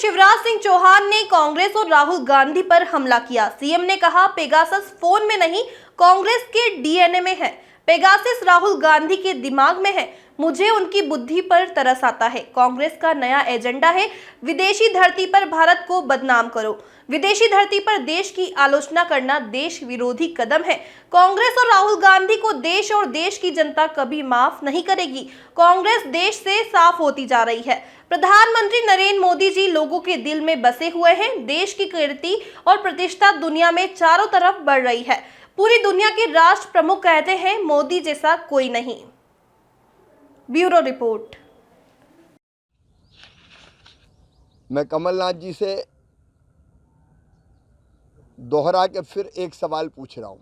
शिवराज सिंह चौहान ने कांग्रेस और राहुल गांधी पर हमला किया। सीएम ने कहा, पेगासस फोन में नहीं, कांग्रेस के डीएनए में है। पेगासस राहुल गांधी के दिमाग में है। मुझे उनकी बुद्धि पर तरस आता है। कांग्रेस का नया एजेंडा है, विदेशी धरती पर भारत को बदनाम करो। विदेशी धरती पर देश की आलोचना करना देश विरोधी कदम है। कांग्रेस और राहुल गांधी को देश और देश की जनता कभी माफ नहीं करेगी। कांग्रेस देश से साफ होती जा रही है। प्रधानमंत्री नरेंद्र मोदी जी लोगों के दिल में बसे हुए हैं। देश की कीर्ति और प्रतिष्ठा दुनिया में चारों तरफ बढ़ रही है। पूरी दुनिया के राष्ट्र प्रमुख कहते हैं, मोदी जैसा कोई नहीं। Bureau report. मैं कमलनाथ जी से दोहरा के फिर एक सवाल पूछ रहा हूं।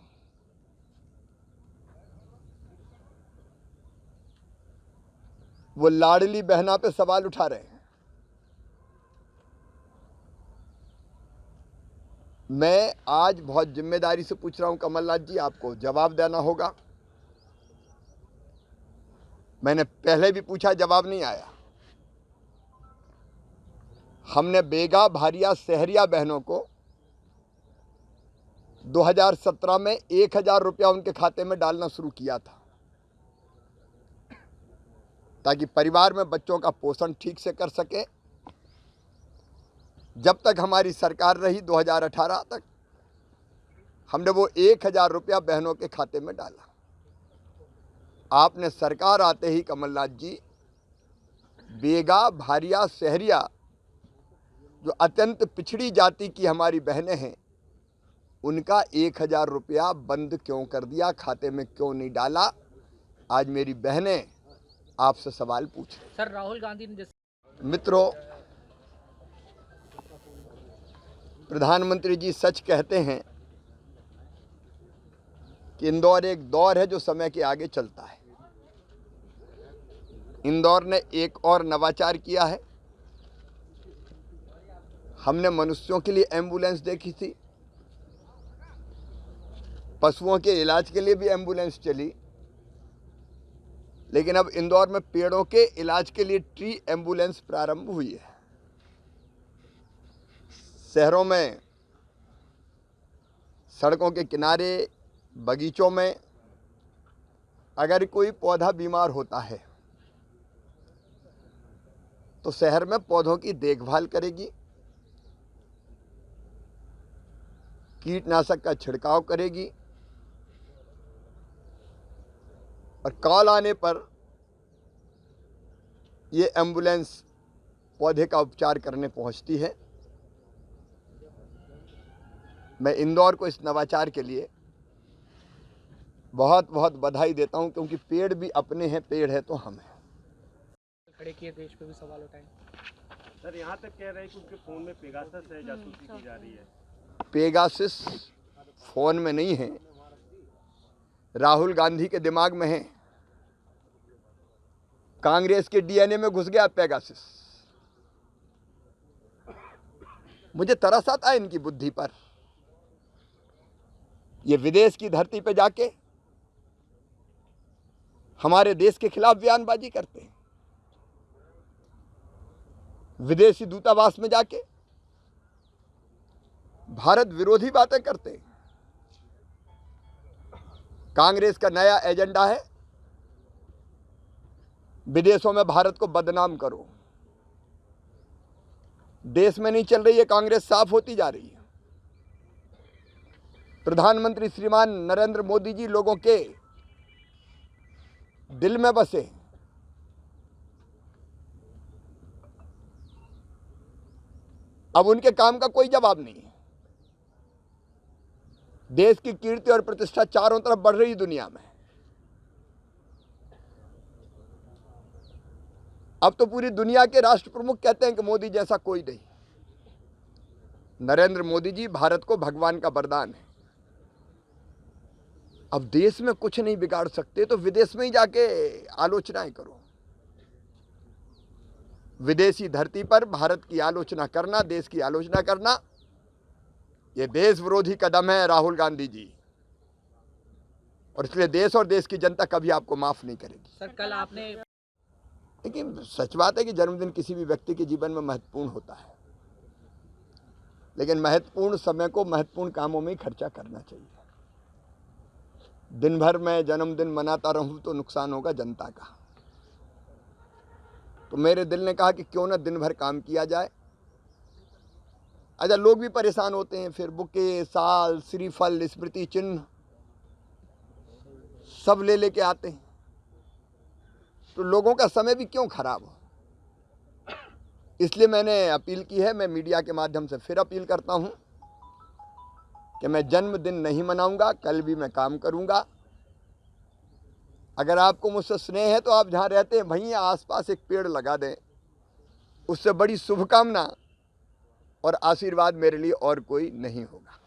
वो लाडली बहना पे सवाल उठा रहे हैं। मैं आज बहुत जिम्मेदारी से पूछ रहा हूं कमलनाथ जी, आपको जवाब देना होगा। मैंने पहले भी पूछा, जवाब नहीं आया। हमने बेगा, भारिया, सहरिया बहनों को 2017 में 1000 रुपया उनके खाते में डालना शुरू किया था, ताकि परिवार में बच्चों का पोषण ठीक से कर सके। जब तक हमारी सरकार रही 2018 तक, हमने वो 1000 रुपया बहनों के खाते में डाला। आपने सरकार आते ही कमलनाथ जी, बेगा, भारिया, सहरिया, जो अत्यंत पिछड़ी जाति की हमारी बहनें हैं, उनका 1000 रुपया बंद क्यों कर दिया, खाते में क्यों नहीं डाला? आज मेरी बहनें आपसे सवाल पूछ रही। सर, राहुल गांधी ने मित्रों, प्रधानमंत्री जी सच कहते हैं कि इंदौर एक दौर है जो समय के आगे चलता है। इंदौर ने एक और नवाचार किया है। हमने मनुष्यों के लिए एम्बुलेंस देखी थी, पशुओं के इलाज के लिए भी एम्बुलेंस चली, लेकिन अब इंदौर में पेड़ों के इलाज के लिए ट्री एम्बुलेंस प्रारंभ हुई है। शहरों में सड़कों के किनारे, बगीचों में अगर कोई पौधा बीमार होता है तो शहर में पौधों की देखभाल करेगी, कीटनाशक का छिड़काव करेगी और कॉल आने पर ये एम्बुलेंस पौधे का उपचार करने पहुंचती है। मैं इंदौर को इस नवाचार के लिए बहुत बहुत बधाई देता हूं, क्योंकि पेड़ भी अपने हैं, पेड़ है तो हम हैं। खड़े किए, देश पे भी सवाल उठाए। सर, यहाँ तक कह रहे हैं कि उनके फोन में पेगासस है, जासूसी की जा रही है। पेगासस फोन में नहीं है, राहुल गांधी के दिमाग में है। कांग्रेस के डीएनए में घुस गया पेगासस। मुझे तरस आता है इनकी बुद्धि पर। ये विदेश की धरती पे जाके हमारे देश के खिलाफ बयानबाजी करते हैं, विदेशी दूतावास में जाके भारत विरोधी बातें करते हैं। कांग्रेस का नया एजेंडा है, विदेशों में भारत को बदनाम करो। देश में नहीं चल रही है कांग्रेस, साफ होती जा रही है। प्रधानमंत्री श्रीमान नरेंद्र मोदी जी लोगों के दिल में बसे। अब उनके काम का कोई जवाब नहीं है। देश की कीर्ति और प्रतिष्ठा चारों तरफ बढ़ रही दुनिया में। अब तो पूरी दुनिया के राष्ट्र प्रमुख कहते हैं कि मोदी जैसा कोई नहीं। नरेंद्र मोदी जी भारत को भगवान का वरदान है। अब देश में कुछ नहीं बिगाड़ सकते तो विदेश में ही जाके आलोचनाएं करो। विदेशी धरती पर भारत की आलोचना करना, देश की आलोचना करना, ये देश विरोधी कदम है राहुल गांधी जी, और इसलिए देश और देश की जनता कभी आपको माफ नहीं करेगी। सर, कल आपने लेकिन सच बात है कि जन्मदिन किसी भी व्यक्ति के जीवन में महत्वपूर्ण होता है। लेकिन महत्वपूर्ण समय को महत्वपूर्ण कामों में ही खर्चा करना चाहिए। दिन भर मैं जन्मदिन मनाता रहूं तो नुकसान होगा जनता का। तो मेरे दिल ने कहा कि क्यों ना दिन भर काम किया जाए। अच्छा, लोग भी परेशान होते हैं, फिर बुके, साल, श्रीफल, स्मृति चिन्ह सब ले लेके आते हैं, तो लोगों का समय भी क्यों खराब हो। इसलिए मैंने अपील की है, मैं मीडिया के माध्यम से फिर अपील करता हूं कि मैं जन्मदिन नहीं मनाऊंगा, कल भी मैं काम करूंगा। अगर आपको मुझसे स्नेह है तो आप जहां रहते हैं वहीं आसपास एक पेड़ लगा दें। उससे बड़ी शुभकामना और आशीर्वाद मेरे लिए और कोई नहीं होगा।